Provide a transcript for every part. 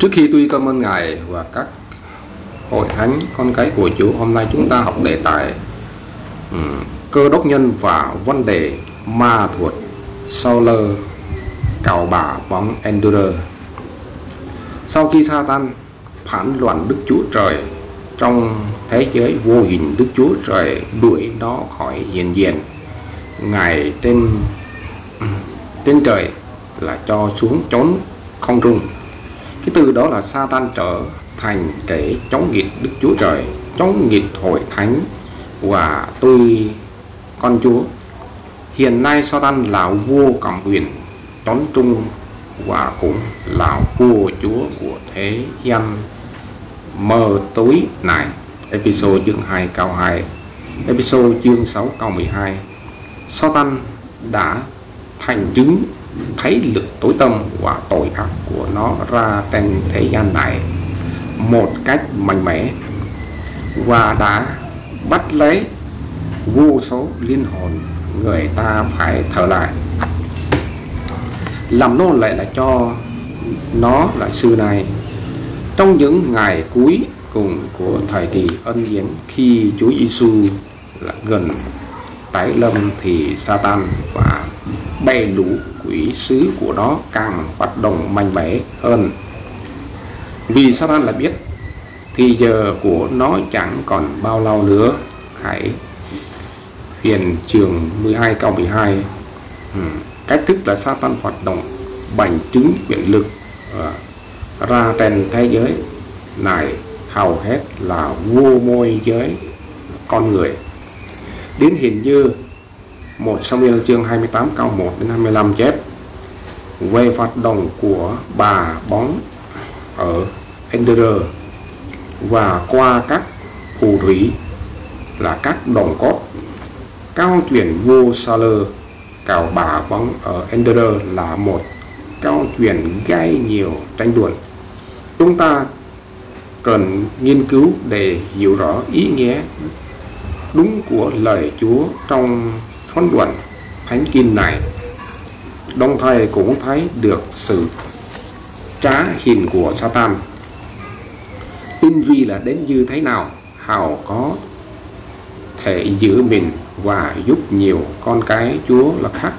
Trước khi tôi cảm ơn Ngài và các hội thánh con cái của Chúa, hôm nay chúng ta học đề tài cơ đốc nhân và vấn đề ma thuật Saul cào bả bóng Endure. Sau khi Satan phản loạn Đức Chúa Trời trong thế giới vô hình, Đức Chúa Trời đuổi nó khỏi hiện diện. Ngài trên trời là cho xuống chốn không trung. Cái từ đó là Satan trở thành kẻ chống nghịch Đức Chúa Trời, chống nghịch hội thánh và tôi con Chúa. Hiện nay Satan là vua cầm quyền toán trung và cũng là vua chúa của thế gian mờ tối này. Episode chương 2 câu 2, Episode chương 6 câu 12. Satan đã thành chứng thấy lực tối tăm và tội ác của nó ra trên thế gian này một cách mạnh mẽ và đã bắt lấy vô số linh hồn người ta phải thở lại, làm nô lệ lại cho nó lại xưa này. Trong những ngày cuối cùng của thời kỳ ân điển, khi Chúa Giêsu là gần tái lâm, thì Satan và bè lũ quỷ sứ của nó càng hoạt động mạnh mẽ hơn. Vì Satan là biết thì giờ của nó chẳng còn bao lâu nữa. Hãy Huyền chương 12 câu 12. Cách thức là Satan hoạt động bằng chứng quyền lực ra trên thế giới này hầu hết là vô môi giới con người. Đến hình như 1 Samuel chương 28 câu 1 đến 25 chép về hoạt động của bà bóng ở Endure và qua các phù thủy là các đồng cốt. Câu chuyện vua Saul cào bả bóng ở Endure là một câu chuyện gây nhiều tranh luận. Chúng ta cần nghiên cứu để hiểu rõ ý nghĩa đúng của lời Chúa trong phán đoạn thánh kinh này, đồng thời cũng thấy được sự trá hình của Satan tinh vi là đến như thế nào, hào có thể giữ mình và giúp nhiều con cái Chúa là khác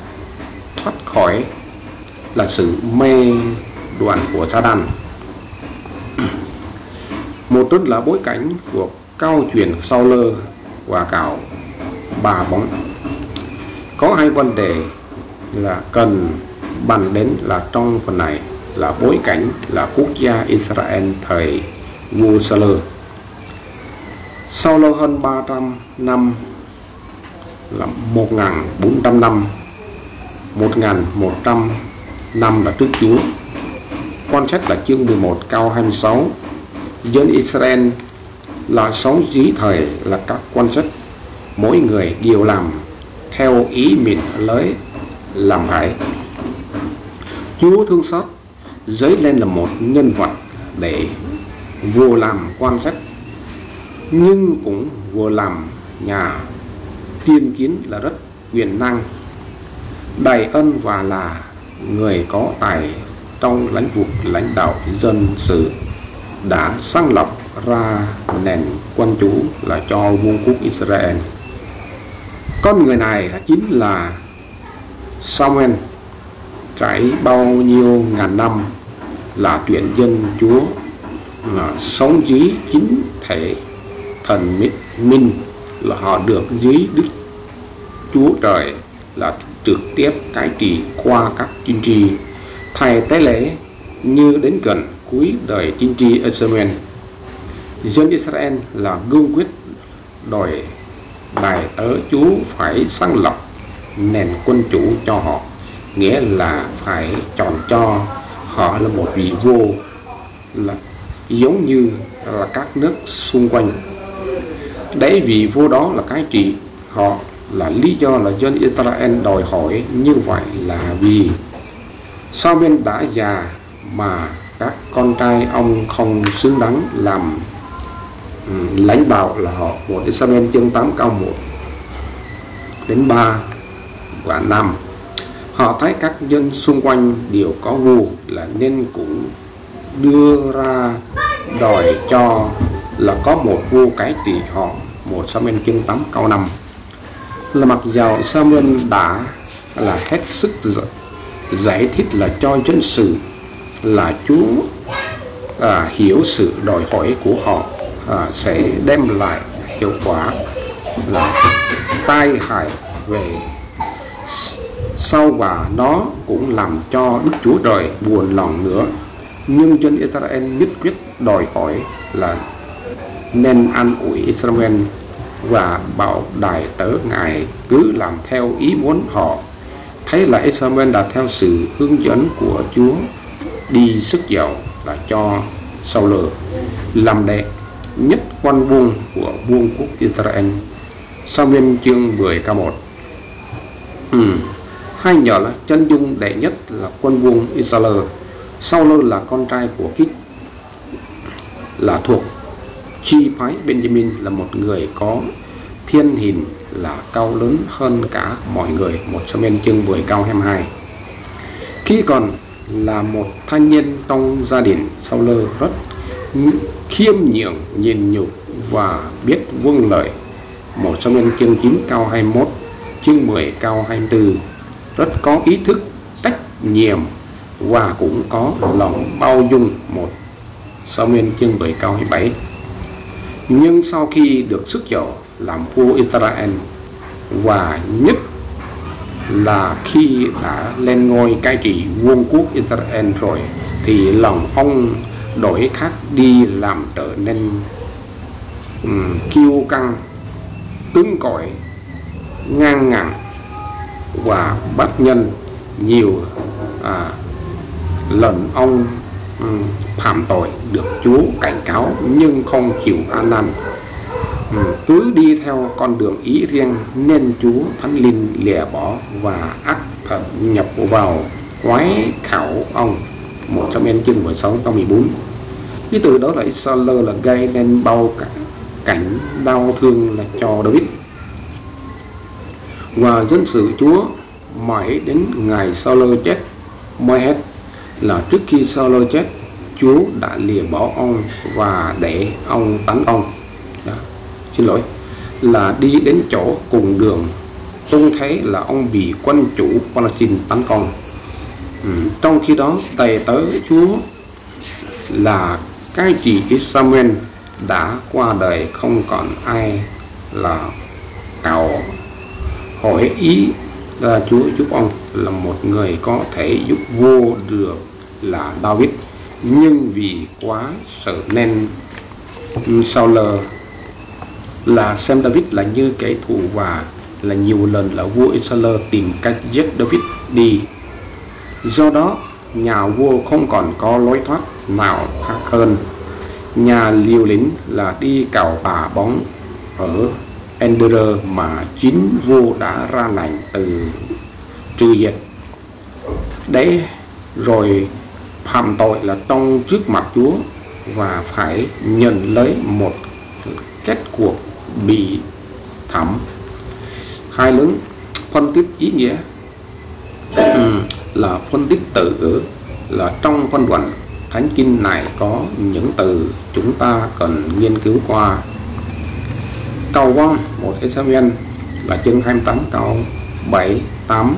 thoát khỏi là sự mê đoạn của Satan. Một rất là bối cảnh của câu chuyện Saul và cào bả bóng. Có hai vấn đề là cần bàn đến là trong phần này là bối cảnh là quốc gia Israel thời vua Saul. Sau lâu hơn 300 năm là 1.400 năm, 1.100 năm là trước Chúa. Quan sát là chương 11 câu 26. Dân Israel là sống dưới thời là các quan sát, mỗi người đều làm theo ý mình lấy làm phải. Chúa thương xót dấy lên là một nhân vật để vừa làm quan sát nhưng cũng vừa làm nhà tiên kiến là rất quyền năng, đầy ân và là người có tài trong lãnh vực lãnh đạo dân sự, đã sáng lập ra nền quân chủ là cho vương quốc Israel. Con người này chính là Samuel, trải bao nhiêu ngàn năm là tuyển dân Chúa, là sống dưới chính thể thần minh, là họ được dưới Đức Chúa Trời là trực tiếp cai trị qua các tiên tri. Thầy tế lễ như đến gần cuối đời tiên tri Samuel, dân Israel là gương quyết đòi đại tớ Chúa phải sáng lập nền quân chủ cho họ, nghĩa là phải chọn cho họ là một vị vua là giống như là các nước xung quanh. Đấy, vị vua đó là cai trị họ, là lý do là dân Israel đòi hỏi như vậy là vì Samuel đã già mà các con trai ông không xứng đáng làm lãnh đạo là họ. Một Samuel chương 8 câu 1 đến 3 và 5. Họ thấy các dân xung quanh đều có vua là nên cũng đưa ra đòi cho là có một vua cai trị họ. 1 Sa-muel chương 8 câu 5. Là mặc dầu Sa-muel đã là hết sức giải thích là cho dân sự là Chúa hiểu sự đòi hỏi của họ sẽ đem lại hiệu quả là tai hại về sau, và nó cũng làm cho Đức Chúa Trời buồn lòng nữa. Nhưng dân Israel nhất quyết đòi hỏi là nên an ủi Israel và bảo đại tớ Ngài cứ làm theo ý muốn họ. Thấy là Israel đã theo sự hướng dẫn của Chúa đi sức dầu là cho Saul làm đệ nhất quan vương của vương quốc Israel. Sa-muel chương 10 câu 1. Hay nhờ là chân dung đệ nhất là quân vương Israel. Saul là con trai của Kích, là thuộc chi phái Benjamin, là một người có thiên hình là cao lớn hơn cả mọi người. 1 Sa-muel chương 10 câu 22. Khi còn là một thanh niên trong gia đình, Saul rất khiêm nhường, nhịn nhục và biết vâng lời. 1 Sa-muel chương 9 câu 21, chương 10 câu 24. Rất có ý thức trách nhiệm và cũng có lòng bao dung. 1 Sa-muel chương 10 câu 27. Nhưng sau khi được sức dầu làm vua Israel, và nhất là khi đã lên ngôi cai trị vương quốc Israel rồi, thì lòng ông đổi khác đi, làm trở nên kiêu căng, cứng cỏi, ngang ngạnh và bất nhân. Nhiều lần ông phạm tội được Chúa cảnh cáo nhưng không chịu ăn năn, cứ đi theo con đường ý riêng, nên Chúa Thánh Linh lìa bỏ và ắt thật nhập vào quái khảo ông. 1 Sa-muel chương 16 câu 14. Cái từ đó là Israel là gây nên bao cảnh đau thương là cho David và dân sự Chúa mãi đến ngày Saul chết mới hết. Là trước khi Saul chết, Chúa đã lìa bỏ ông và để ông tấn ông là đi đến chỗ cùng đường. Trông thấy là ông bị quân chủ Palestine tấn công. Trong khi đó, tề tớ Chúa là cai trị Sa-muel đã qua đời, không còn ai là cầu hỏi ý là Chúa giúp ông là một người có thể giúp vua được là David. Nhưng vì quá sợ nên Saul là xem David là như kẻ thù, và là nhiều lần là vua Israel tìm cách giết David đi. Do đó nhà vua không còn có lối thoát nào khác hơn nhà liều lĩnh là đi cào bà bóng ở Ender mà chính vua đã ra lệnh từ trừ diệt. Đấy rồi phạm tội là trong trước mặt Chúa và phải nhận lấy một kết cuộc bị thẩm. Hai lớn phân tích ý nghĩa là phân tích từ là trong văn bản Thánh Kinh này có những từ chúng ta cần nghiên cứu qua. Cầu vong 1 Sa-muel là chương 28 câu 7, 8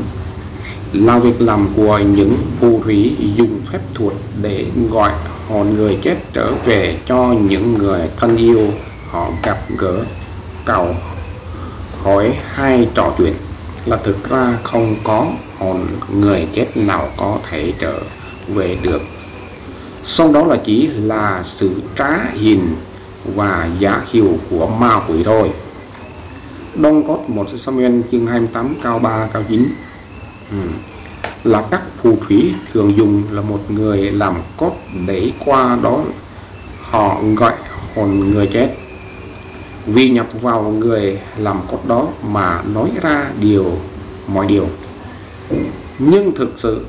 là việc làm của những phù thủy dùng phép thuật để gọi hồn người chết trở về cho những người thân yêu họ gặp gỡ, cầu hỏi hay trò chuyện. Là thực ra không có hồn người chết nào có thể trở về được. Sau đó là chỉ là sự trá hình và giả hiệu của ma quỷ thôi. Đông cốt 1 Sa-muel chương 28 câu 3 câu 9 là các phù thủy thường dùng là một người làm cốt để qua đó họ gọi hồn người chết, vì nhập vào người làm cốt đó mà nói ra mọi điều. Nhưng thực sự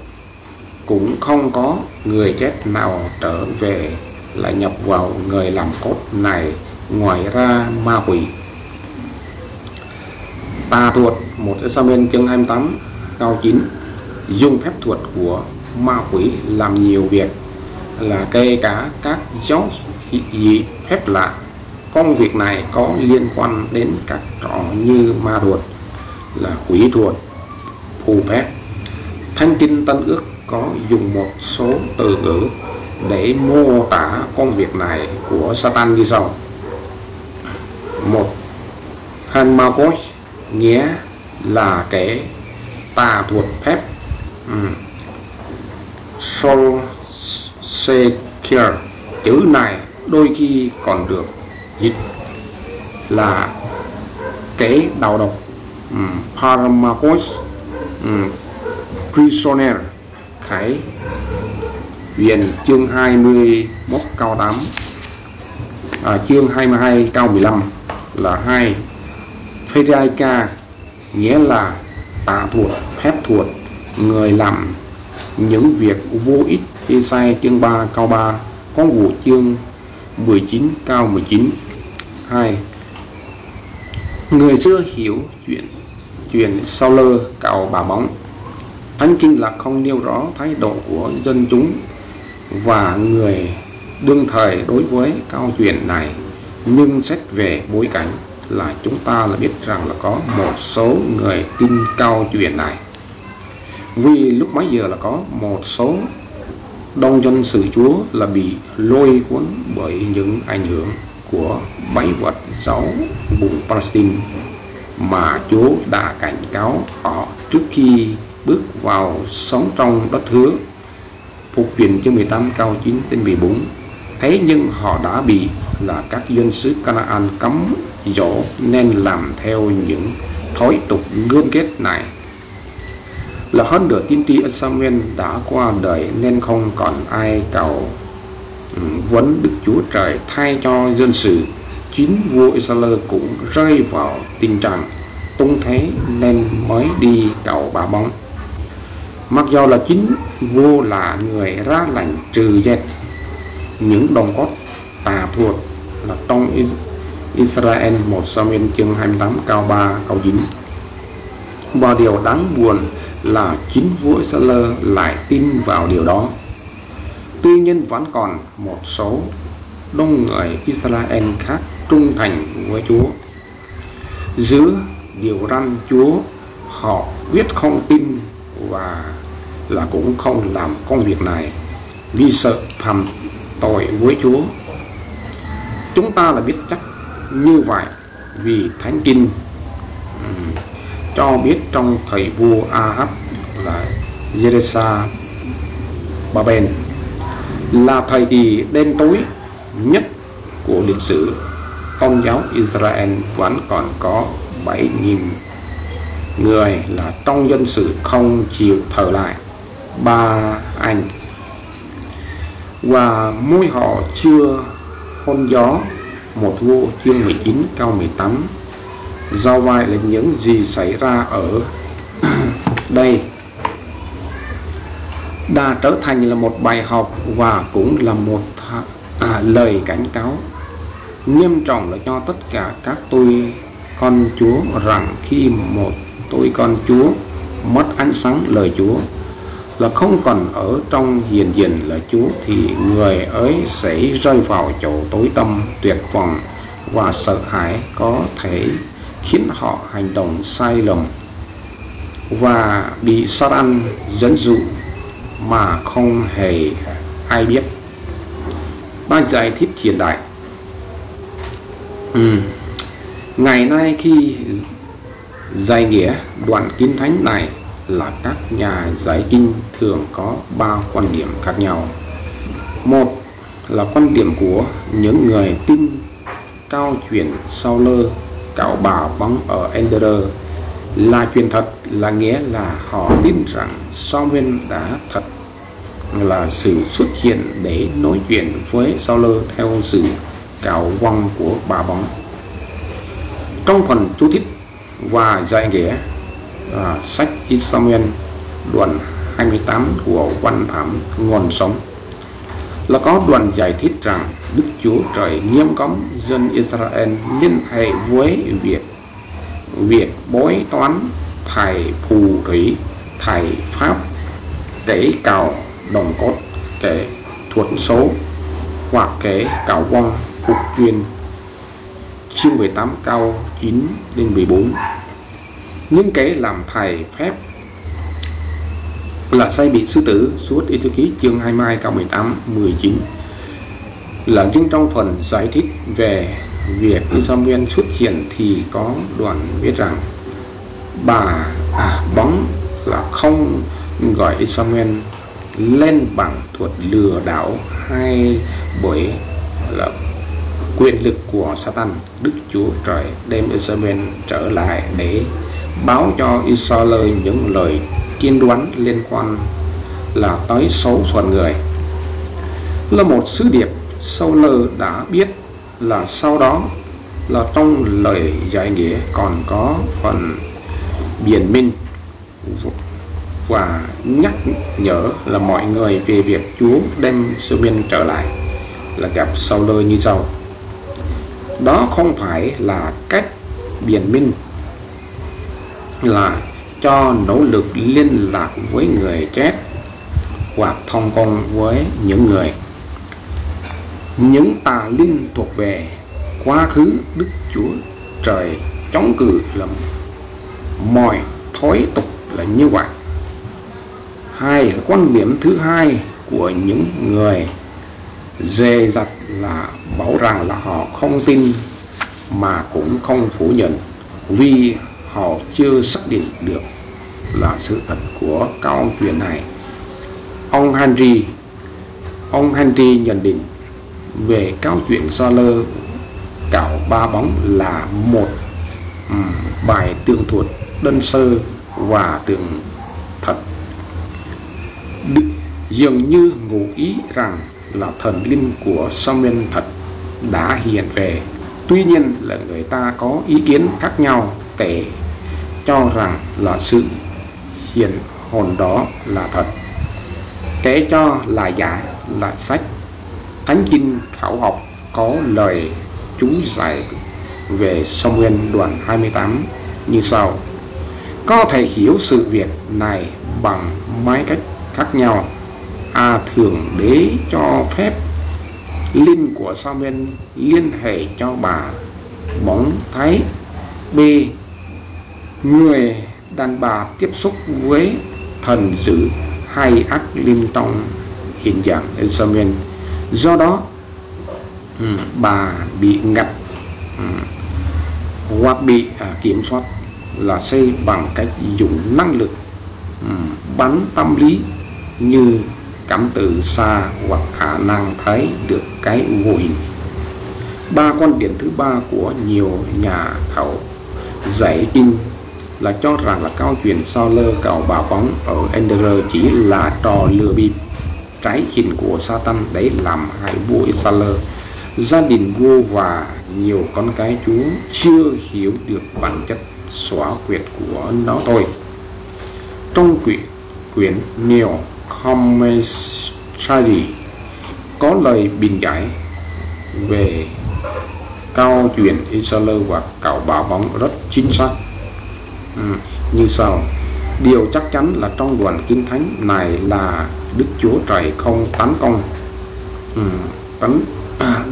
cũng không có người chết nào trở về lại nhập vào người làm cốt này ngoài ra ma quỷ. Tà thuật 1 Sa-muel chương 28 câu 9 dùng phép thuật của ma quỷ làm nhiều việc là kể cả các dấu dị phép lạ. Công việc này có liên quan đến các trò như ma thuật, là quỷ thuật, phù phép. Thánh Kinh Tân Ước có dùng một số từ ngữ để mô tả công việc này của Satan như sau. Một, Hanmakos nghĩa là kẻ tà thuật phép. Solsekir, chữ này đôi khi còn được dịch là kẻ đầu độc. Paramakos, prisoner, Khải Huyền chương 21 câu 8, chương 22 câu 15 là 2. Pheriaika nghĩa là tà thuật, phép thuật, người làm những việc vô ích. Esai chương 3 câu 3, Con Vụ chương 19 câu 19. 2. Người chưa hiểu chuyện sau lơ cào bà bóng. Thánh Kinh là không nêu rõ thái độ của dân chúng và người đương thời đối với câu chuyện này, nhưng xét về bối cảnh là chúng ta là biết rằng là có một số người tin câu chuyện này, vì lúc bấy giờ là có một số đông dân sự Chúa là bị lôi cuốn bởi những ảnh hưởng của báy vật giáo vùng Palestine mà Chúa đã cảnh cáo họ trước khi bước vào sống trong đất hứa. Phục truyền chương 18 câu 9 đến 14. Thế nhưng họ đã bị là các dân xứ Canaan cấm dỗ nên làm theo những thói tục gươm kết này. Là hơn nửa tiên tri Samuel đã qua đời nên không còn ai cầu vấn Đức Chúa Trời thay cho dân sự. Chính vua Israel cũng rơi vào tình trạng tung thế nên mới đi cầu bà bóng. Mặc dù là chính vua là người ra lệnh trừ diệt những đồng cốt tà thuật là trong Israel. 1 Samuel chương 28 câu 3 câu 9. Và điều đáng buồn là chính vua Israel lại tin vào điều đó. Tuy nhiên vẫn còn một số đông người Israel khác trung thành với Chúa. Giữa điều răn Chúa, họ quyết không tin và là cũng không làm công việc này vì sợ phạm tội với Chúa. Chúng ta là biết chắc như vậy vì Thánh Kinh cho biết trong thời vua Ahab là Jerusalem là thời kỳ đen tối nhất của lịch sử tôn giáo Israel, vẫn còn có 7.000 người là trong dân sự không chịu thờ lại ba anh, và môi họ chưa hôn gió. Một vua chương 19 câu 18. Do vậy là những gì xảy ra ở đây đã trở thành là một bài học và cũng là một lời cảnh cáo nghiêm trọng là cho tất cả các tôi con Chúa, rằng khi một tôi con Chúa mất ánh sáng lời Chúa là không còn ở trong hiền diện là Chúa, thì người ấy sẽ rơi vào chỗ tối tăm tuyệt vọng và sợ hãi, có thể khiến họ hành động sai lầm và bị Satan dẫn dụ mà không hề ai biết. Ba giải thích hiện đại. Ngày nay khi giải nghĩa đoạn kinh thánh này là các nhà giải kinh thường có 3 quan điểm khác nhau. Một là quan điểm của những người tin cao chuyện sau lơ cạo bà bóng ở Ender là chuyện thật, là nghĩa là họ tin rằng Samuel đã thật là sự xuất hiện để nói chuyện với Saul theo sự cạo vong của bà bóng. Trong phần chú thích và giải nghĩa sách Samuel đoạn 28 của văn thám Nguồn Sống là có đoạn giải thích rằng Đức Chúa Trời nghiêm cấm dân Israel liên hệ với việc bói toán, thầy phù thủy, thầy pháp để cào đồng cốt kẻ thuật số hoặc kể cảo vong phục truyền chương 18 câu 9 đến 14. Những kẻ làm thầy phép là say bị sư tử suốt Ê Tô Ký chương 22 câu 18 19 là riêng trong phần giải thích về việc Samuel xuất hiện thì có đoạn viết rằng bà bóng là không gọi Samuel lên bằng thuật lừa đảo hay bởi là quyền lực của Satan. Đức Chúa Trời đem Samuel trở lại để báo cho Israel những lời tiên đoán liên quan là tới số phận người. Là một sứ điệp, Saul đã biết là sau đó là trong lời giải nghĩa còn có phần biện minh và nhắc nhở là mọi người về việc Chúa đem Samuel trở lại là gặp Saul như sau. Đó không phải là cách biện minh là cho nỗ lực liên lạc với người chết hoặc thông công với những tà linh thuộc về quá khứ. Đức Chúa Trời chống cự là mọi thói tục là như vậy. Hai, quan điểm thứ hai của những người dè dặt là bảo rằng là họ không tin mà cũng không phủ nhận vì họ chưa xác định được là sự thật của câu chuyện này. Ông Henry nhận định về câu chuyện Saul cạo ba bóng là một bài tường thuật đơn sơ và tường thật, dường như ngụ ý rằng là thần linh của Samuel thật đã hiện về. Tuy nhiên là người ta có ý kiến khác nhau, kể cho rằng là sự hiện hồn đó là thật, kể cho là giả. Là sách Thánh Kinh Khảo học có lời chú giải về Samuel đoạn 28 như sau: có thể hiểu sự việc này bằng mấy cách khác nhau. A. Thường đế cho phép linh của Samuel liên hệ cho bà bóng thấy. B. Người đàn bà tiếp xúc với thần dữ hay ác linh trong hình dạng Samuel, do đó bà bị ngặt hoặc bị kiểm soát là xây bằng cách dùng năng lực bắn tâm lý như cảm từ xa hoặc khả năng thấy được cái vô hình. Ba quan điểm thứ ba của nhiều nhà khảo giải kinh là cho rằng là câu chuyện Saul cạo bà bóng ở Ender chỉ là trò lừa bịp trái hình của Satan để làm hại vua Israel. Gia đình vua và nhiều con cái Chúa chưa hiểu được bản chất xóa quyệt của nó thôi. Trong quyển New Commentary có lời bình giải về câu chuyện Israel và cạo bà bóng rất chính xác như sau: điều chắc chắn là trong đoạn kinh thánh này là Đức Chúa Trời không tấn công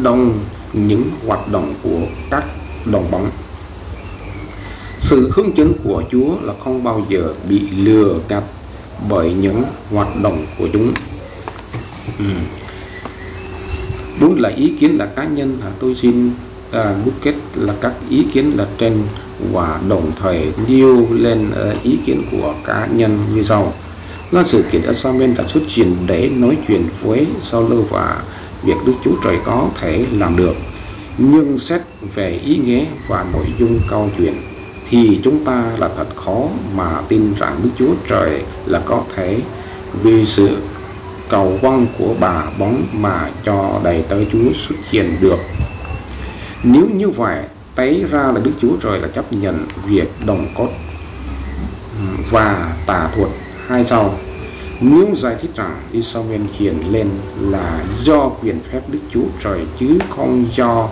đông những hoạt động của các đồng bóng. Sự hướng dẫn của Chúa là không bao giờ bị lừa gạt bởi những hoạt động của chúng. Đúng là ý kiến là cá nhân, tôi xin đúc kết là các ý kiến là trên và đồng thời nêu lên ý kiến của cá nhân như sau. Là sự kiện Samuel đã xuất hiện để nói chuyện với Saul và việc Đức Chúa Trời có thể làm được. Nhưng xét về ý nghĩa và nội dung câu chuyện thì chúng ta là thật khó mà tin rằng Đức Chúa Trời là có thể vì sự cầu vong của bà bóng mà cho đầy tớ Chúa xuất hiện được. Nếu như vậy, thấy ra là Đức Chúa Trời là chấp nhận việc đồng cốt và tà thuật hay sau. Nếu giải thích rằng Samuel hiện lên là do quyền phép Đức Chúa Trời chứ không do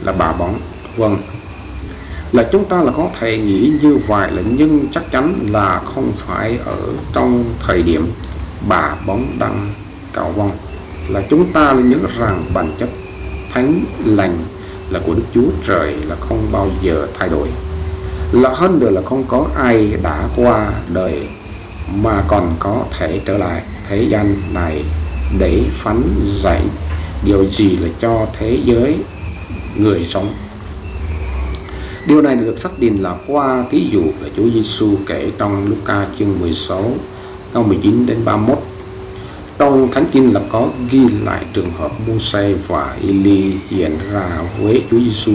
là bà bóng, vâng, là chúng ta là có thể nghĩ như vậy, là nhưng chắc chắn là không phải ở trong thời điểm bà bóng đang cạo vong. là chúng ta nên nhớ rằng bản chất thánh lành là của Đức Chúa Trời là không bao giờ thay đổi. Là hơn nữa là không có ai đã qua đời mà còn có thể trở lại thế gian này để phán dạy điều gì là cho thế giới người sống. Điều này được xác định là qua ví dụ là Chúa Giêsu kể trong Luca chương 16 câu 19 đến 31. Trong Thánh Kinh là có ghi lại trường hợp Mô-sê và Eli hiện ra với Chúa Giêsu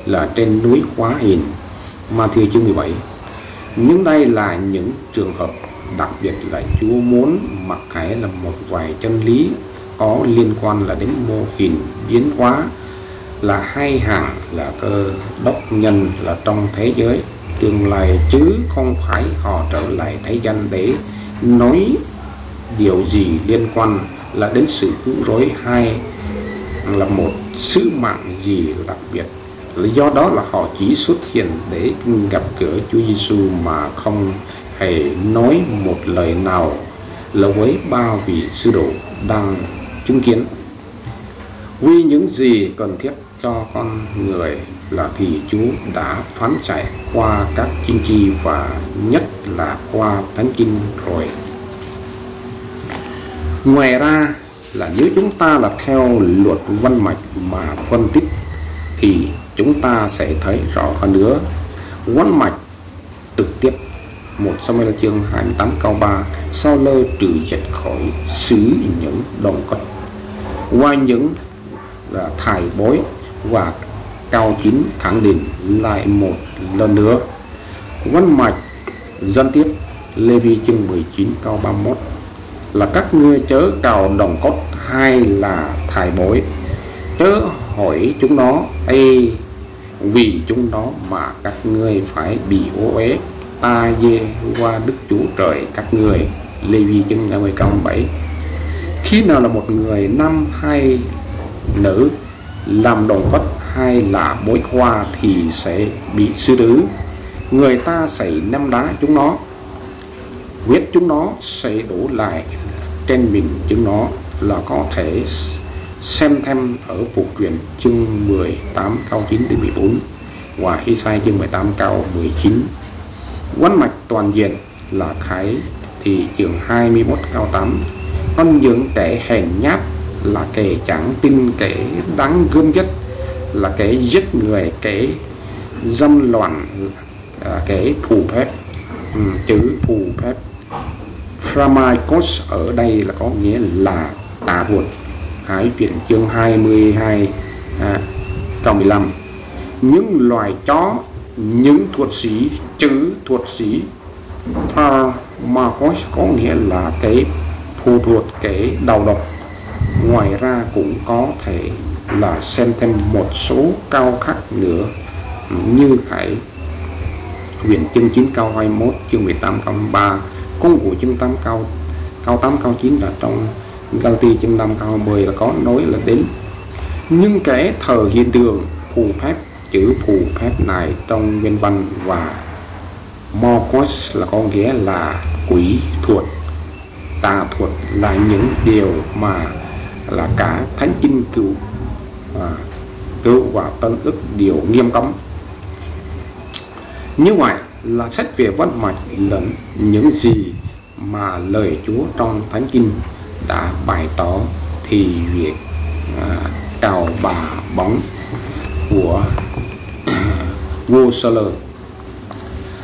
là trên núi Hóa Hình, Ma-thi chương 17. Nhưng đây là những trường hợp đặc biệt là Chúa muốn mặc khải là một vài chân lý có liên quan là đến mô hình biến hóa là hai hàng là cơ đốc nhân là trong thế giới tương lai, chứ không phải họ trở lại thế gian để nói điều gì liên quan là đến sự cứu rỗi hay là một sứ mạng gì đặc biệt. Do đó là họ chỉ xuất hiện để gặp gỡ Chúa Giêsu mà không hề nói một lời nào là với bao vị sứ đồ đang chứng kiến. Vì những gì cần thiết cho con người là thì Chúa đã phán trải qua các tiên tri và nhất là qua Thánh Kinh rồi. Ngoài ra là nếu chúng ta là theo luật văn mạch mà phân tích thì chúng ta sẽ thấy rõ hơn nữa. Văn mạch trực tiếp 1 Sa-muel chương 28 câu 3 sao lơ trừ dệt khỏi xứ những đồng cốt qua những là thải bối và cao chín khẳng định lại một lần nữa. Văn mạch dân tiếp Lê-vi chương 19 câu 31 là các ngươi chớ cào đồng cốt hay là thải bối, chớ hỏi chúng nó ê vì chúng nó mà các ngươi phải bị ô uế ta Giê-hô-va Đức Chúa Trời các ngươi. Lê-vi chương 50 câu 7. Khi nào là một người nam hay nữ làm đồng cốt hay là bối khoa thì sẽ bị xử tử. Người ta sẽ ném đá chúng nó, huyết chúng nó sẽ đổ lại trên mình chúng nó, là có thể xem thêm ở Phục Truyền chương 18 câu 9 đến 14 và Ê-sai chương 18 câu 19. Văn mạch toàn diện là Khải thì chương 21 câu 8. Con những kẻ hèn nhát là kẻ chẳng tin, kẻ đáng gớm nhất là kẻ giết người, kẻ dâm loạn, kẻ phù phép. Chữ phù phép Phramikos ở đây là có nghĩa là tà thuật. Khải Truyền chương 22 câu 15. Những loài chó, những thuật sĩ, chữ thuật sĩ Phramikos có nghĩa là cái phù thuật, kẻ đầu độc. Ngoài ra cũng có thể là xem thêm một số câu khác nữa như Khải Huyền chương 9 câu 21, chương 18 câu 3, công vụ chương 8 câu 8 câu 9 là trong Galati chương 5 câu 10 là có nói là đến những kẻ thờ hiện tượng phù phép. Chữ phù phép này trong nguyên văn và Morcos là có nghĩa là quỷ thuật, tà thuật, là những điều mà là cả Thánh Kinh Cựu và Tân Ước điều nghiêm cấm. Như vậy là sách về văn mạch lẫn những gì mà lời Chúa trong Thánh Kinh đã bày tỏ, thì việc cào bà bóng của vua Sơ-lơ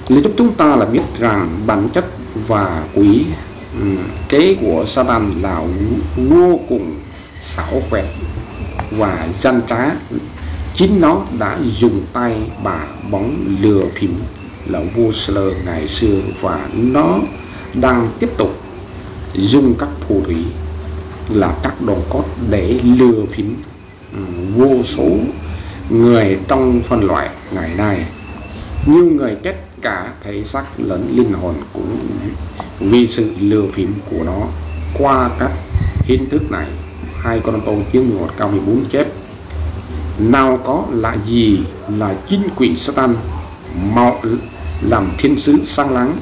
lý giúp chúng ta là biết rằng bản chất và quỷ kế của Satan là vô cùng xảo quyệt và gian trá. Chính nó đã dùng tay bà bóng lừa phỉnh là vua Sơ-lơ ngày xưa, và nó đang tiếp tục dùng các phù thủy là các đồng cốt để lừa phỉnh vô số người trong phân loại ngày nay. Nhiều người chết cả thể xác lẫn linh hồn cũng vì sự lừa phỉnh của nó qua các hình thức này. 2 Cô-rinh-tô chương 11 câu 14 chép: nào có là gì là chính quỷ Satan mạo làm thiên sứ sáng láng,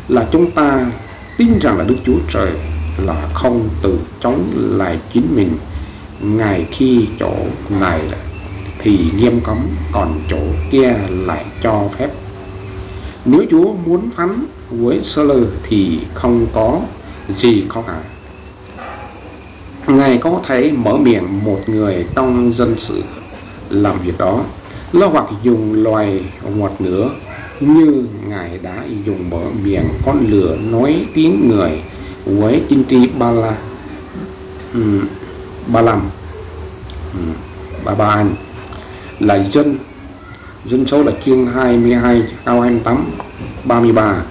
là chúng ta tin rằng là Đức Chúa Trời là không từ chống lại chính mình. Ngài khi chỗ này thì nghiêm cấm, còn chỗ kia lại cho phép. Nếu Chúa muốn phán với Sơ-lơ thì không có gì khó khăn. Ngài có thể mở miệng một người trong dân sự làm việc đó, là hoặc dùng loài ngoặt nữa, như Ngài đã dùng mở miệng con lừa nói tiếng người với tiên tri Ba-lan là dân số là chương 22 câu 28 33.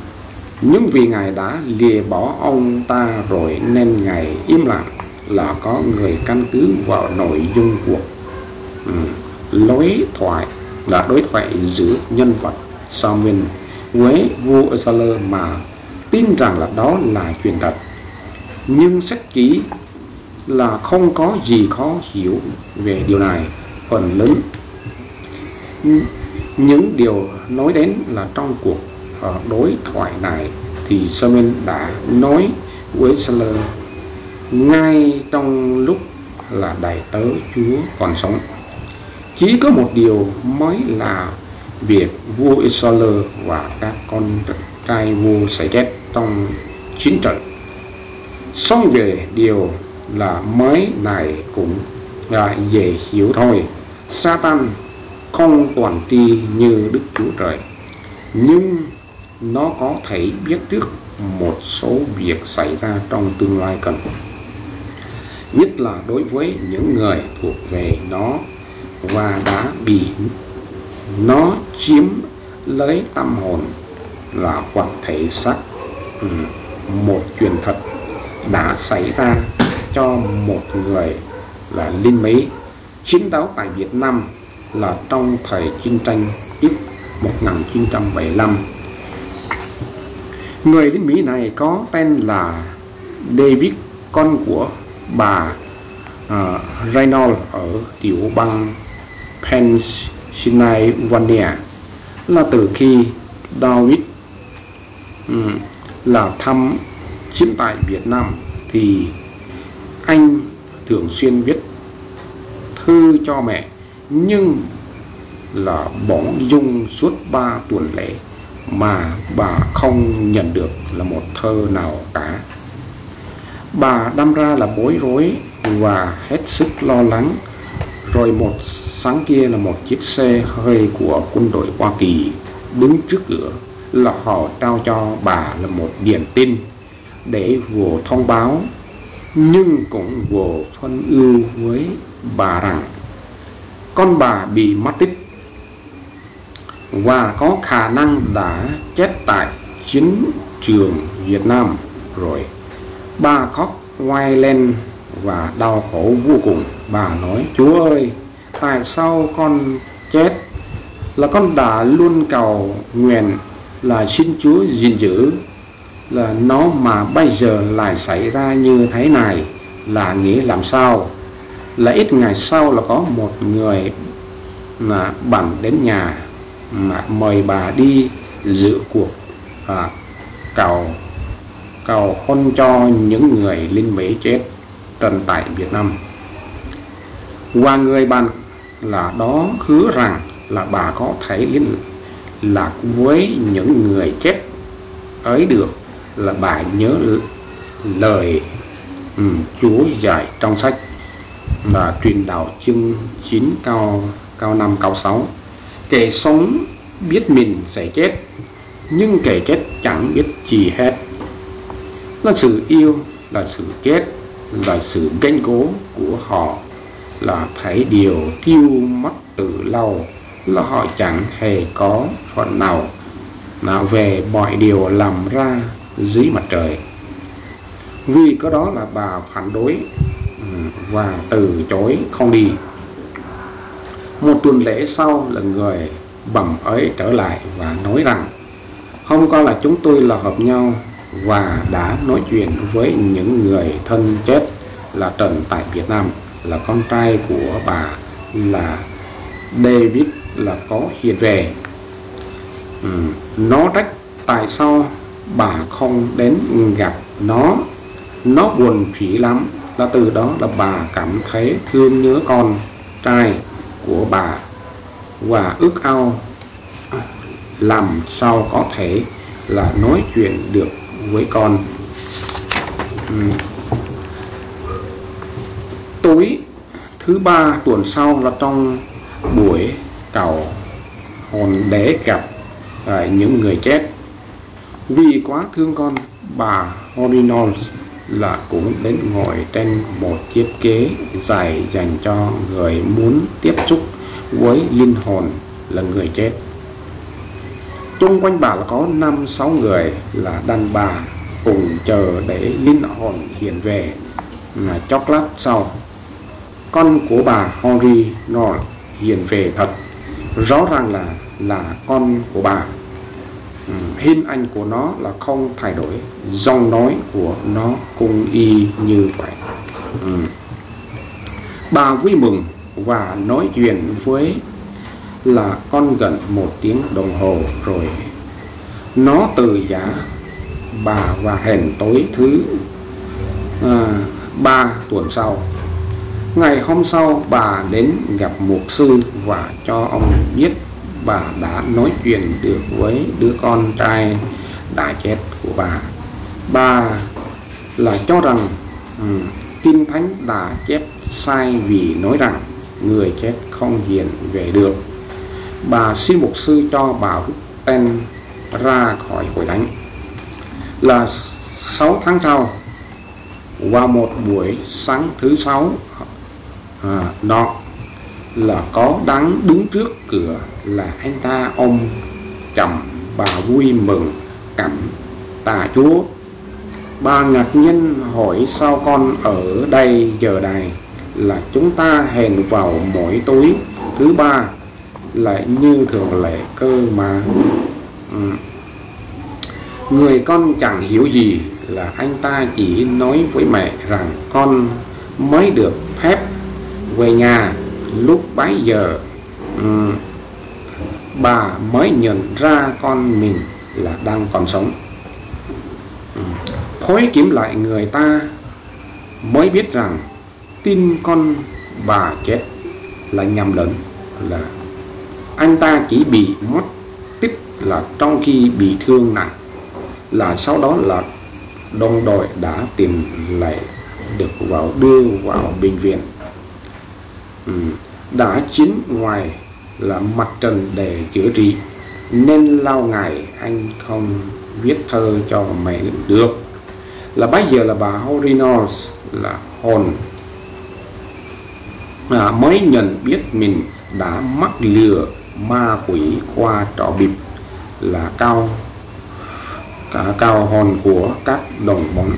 Nhưng vì Ngài đã lìa bỏ ông ta rồi nên Ngài im lặng, là có người căn cứ vào nội dung cuộc đối thoại giữa nhân vật Samuel với vua Asa-lơ mà tin rằng là đó là chuyện thật. Nhưng sách ký là không có gì khó hiểu về điều này. Phần lớn những điều nói đến là trong cuộc đối thoại này thì Samuel đã nói với Asa-lơ ngay trong lúc là đầy tớ Chúa còn sống. Chỉ có một điều mới là việc vua Asa-lơ và các con trai vua sẽ chết trong chiến trận. Xong về điều là mới này cũng là dễ hiểu thôi. Satan không toàn tri như Đức Chúa Trời, nhưng nó có thể biết trước một số việc xảy ra trong tương lai gần, nhất là đối với những người thuộc về nó và đã bị nó chiếm lấy tâm hồn là hoặc thể xác. Một chuyện thật đã xảy ra cho một người là lính Mỹ chiến đấu tại Việt Nam là trong thời chiến tranh trước 1975. Người lính Mỹ này có tên là David, con của bà Reynolds ở tiểu bang Pennsylvania. Là từ khi David là thăm chiến tại Việt Nam thì anh thường xuyên viết thư cho mẹ, nhưng là bỗng dưng suốt 3 tuần lễ mà bà không nhận được là một thơ nào cả. Bà đâm ra là bối rối và hết sức lo lắng. Rồi một sáng kia là một chiếc xe hơi của quân đội Hoa Kỳ đứng trước cửa, là họ trao cho bà là một điện tin để vừa thông báo nhưng cũng vừa phân ưu với bà rằng con bà bị mất tích và có khả năng đã chết tại chiến trường Việt Nam rồi. Bà khóc oai lên và đau khổ vô cùng. Bà nói: Chúa ơi, tại sao con chết? Là con đã luôn cầu nguyện là xin Chúa gìn giữ là nó, mà bây giờ lại xảy ra như thế này là nghĩa làm sao? Là ít ngày sau là có một người mà bạn đến nhà mà mời bà đi dự cuộc cầu hôn cho những người lính Mỹ chết trận tại Việt Nam. Và người bạn là đó hứa rằng là bà có thể liên lạc với những người chết ấy được, là bà nhớ lời Chúa dạy trong sách là Truyền Đạo chương 9 câu 5 câu 6. Kẻ sống biết mình sẽ chết, nhưng kẻ chết chẳng biết gì hết. Là sự yêu, là sự chết, là sự ganh cố của họ là thấy điều tiêu mất từ lâu, là họ chẳng hề có phần nào về mọi điều làm ra dưới mặt trời. Vì có đó là bà phản đối và từ chối không đi. Một tuần lễ sau là người bẩm ấy trở lại và nói rằng hôm qua là chúng tôi là hợp nhau và đã nói chuyện với những người thân chết là trần tại Việt Nam, là con trai của bà là David là có hiện về. Nó trách tại sao bà không đến gặp nó Nó buồn phí lắm, là từ đó là bà cảm thấy thương nhớ con trai của bà và ước ao làm sao có thể là nói chuyện được với con. Tối thứ ba tuần sau là trong buổi cầu hồn để gặp những người chết. Vì quá thương con, bà Horinol là cũng đến ngồi trên một chiếc ghế dài dành cho người muốn tiếp xúc với linh hồn là người chết. Xung quanh bà là có 5-6 người là đàn bà cùng chờ để linh hồn hiện về. Chốc lát sau, con của bà Horinol hiện về thật, rõ ràng là con của bà. Hình ảnh của nó là không thay đổi, giọng nói của nó cũng y như vậy. Bà vui mừng và nói chuyện với là con gần 1 tiếng đồng hồ rồi. Nó từ giả bà và hẹn tối thứ 3 tuần sau. Ngày hôm sau, bà đến gặp mục sư và cho ông biết bà đã nói chuyện được với đứa con trai đã chết của bà. Bà là cho rằng Kinh Thánh đã chép sai vì nói rằng người chết không hiện về được. Bà xin mục sư cho bà rút tên ra khỏi hội thánh. Là 6 tháng sau, vào một buổi sáng thứ 6 đó là có đáng đứng trước cửa là anh ta ôm chầm. Bà vui mừng cảm tạ Chúa. Bà ngạc nhiên hỏi sao con ở đây giờ này, là chúng ta hẹn vào mỗi tối thứ ba lại như thường lệ cơ mà. Người con chẳng hiểu gì, là anh ta chỉ nói với mẹ rằng con mới được phép về nhà. Lúc bấy giờ bà mới nhận ra con mình là đang còn sống. Phối kiếm lại, người ta mới biết rằng tin con bà chết là nhầm lẫn, là anh ta chỉ bị mất tích là trong khi bị thương nặng. Là sau đó là đồng đội đã tìm lại được đưa vào bệnh viện. Đã chín ngoài là mặt trận để chữa trị, nên lâu ngày anh không viết thơ cho mẹ được. Là bây giờ là bà Horinol là hồn mới nhận biết mình đã mắc lừa ma quỷ qua trò bịp, là cao hồn của các đồng bọn.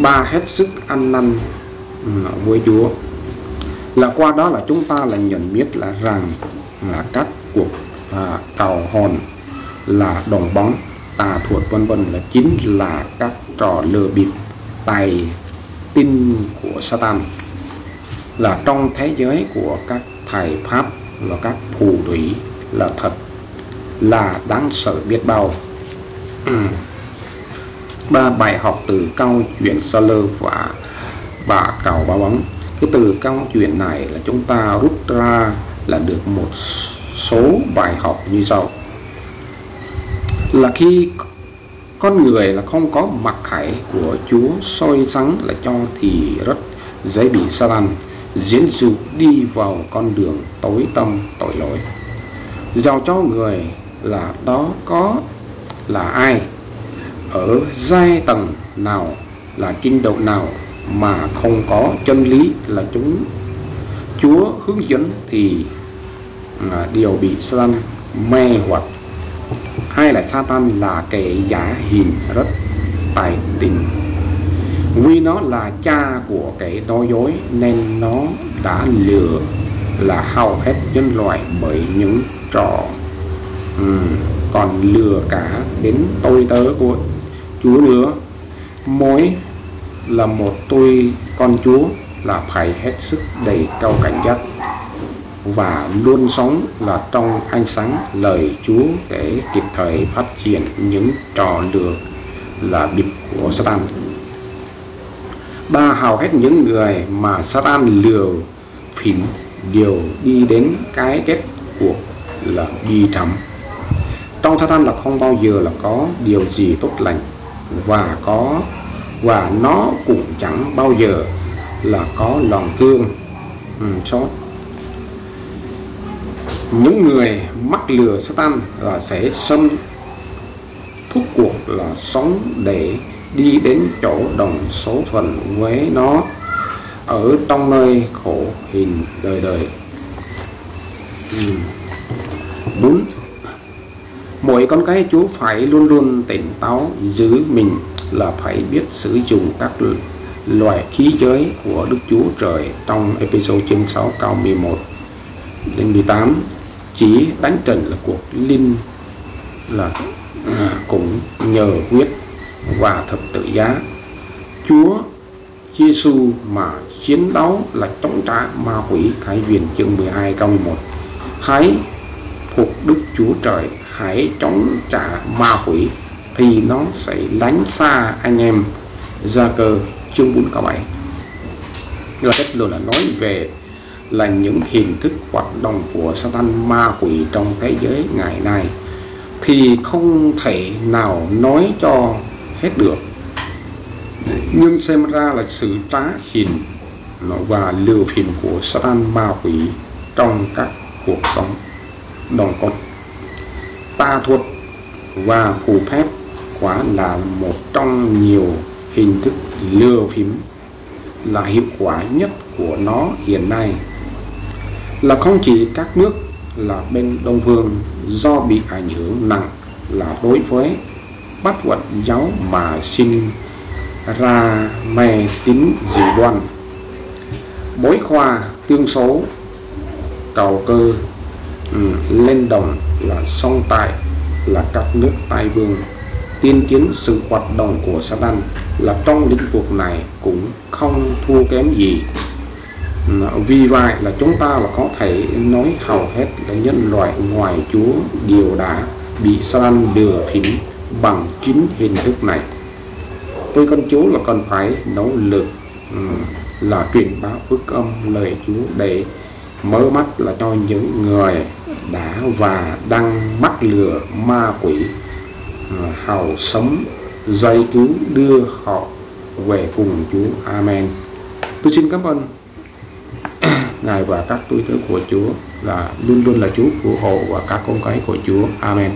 Bà hết sức ăn năn với Chúa. Là qua đó là chúng ta là nhận biết là rằng là các cuộc cầu hồn là đồng bóng, tà thuật vân vân là chính là các trò lừa bịp tài tin của Satan. Là trong thế giới của các thầy pháp và các phù thủy là thật là đáng sợ biết bao. Ba bài học từ câu chuyện Sa Lơ và bà cầu báo bóng. Cái từ câu chuyện này là chúng ta rút ra là được một số bài học như sau. Là khi con người là không có mặc khải của Chúa soi sáng là cho thì rất dễ bị Satan dẫn dụ đi vào con đường tối tăm tội lỗi. Dầu cho người là đó có là ai, ở giai tầng nào, là trình độ nào mà không có chân lý là Chúa hướng dẫn thì đều bị Satan mê hoặc. Hay là Satan là kẻ giả hình rất tài tình, vì nó là cha của kẻ nói dối nên nó đã lừa là hầu hết nhân loại bởi những trò còn lừa cả đến tôi tớ của Chúa nữa. Mỗi là một tôi con Chúa là phải hết sức đầy cao cảnh giác và luôn sống là trong ánh sáng lời Chúa để kịp thời phát triển những trò lừa là bịp của Satan. Ba, hầu hết những người mà Satan lừa phỉnh đều đi đến cái kết cuộc là bi thảm. Trong Satan là không bao giờ là có điều gì tốt lành, và nó cũng chẳng bao giờ là có lòng thương xót. Những người mắc lừa Satan là sẽ xâm thúc cuộc là sống để đi đến chỗ đồng số phận với nó ở trong nơi khổ hình đời đời. 4. Mỗi con cái Chúa phải luôn luôn tỉnh táo, giữ mình là phải biết sử dụng các loại khí giới của Đức Chúa Trời trong episode chương 6 câu 11 đến 18. Chỉ đánh trận là cuộc linh là cũng nhờ huyết và thập tự giá Chúa Giêsu mà chiến đấu là chống trả ma quỷ. Khải Huyền chương 12 câu 11. Hãy phục Đức Chúa Trời, hãy chống trả ma quỷ thì nó sẽ lánh xa anh em. Gia Cơ chương 4 câu 7 là kết luận là nói về là những hình thức hoạt động của Satan ma quỷ trong thế giới ngày nay thì không thể nào nói cho hết được, nhưng xem ra là sự trá hình và lừa phỉnh của Satan ma quỷ trong các cuộc sống đồng cốt. Tà thuật và phù phép quả là một trong nhiều hình thức lừa phỉnh là hiệu quả nhất của nó hiện nay, là không chỉ các nước là bên Đông Phương do bị ảnh hưởng nặng là đối với bát vật giáo mà sinh ra mê tín dị đoan, bói khoa, tương số, cầu cơ, lên đồng là song tại là các nước Tây Vương. Tiên kiến sự hoạt động của Satan là trong lĩnh vực này cũng không thua kém gì. Vì vậy là chúng ta là có thể nói hầu hết là nhân loại ngoài Chúa đều đã bị Satan lừa phỉnh bằng chính hình thức này. Tôi con Chúa là còn phải nỗ lực là truyền bá phước âm lời Chúa để mở mắt là cho những người đã và đang mắc lừa ma quỷ hầu sống giải cứu đưa họ về cùng Chúa. Amen. Tôi xin cảm ơn Ngài và các tôi tớ của Chúa là luôn luôn là Chúa phù hộ và các con cái của Chúa. Amen.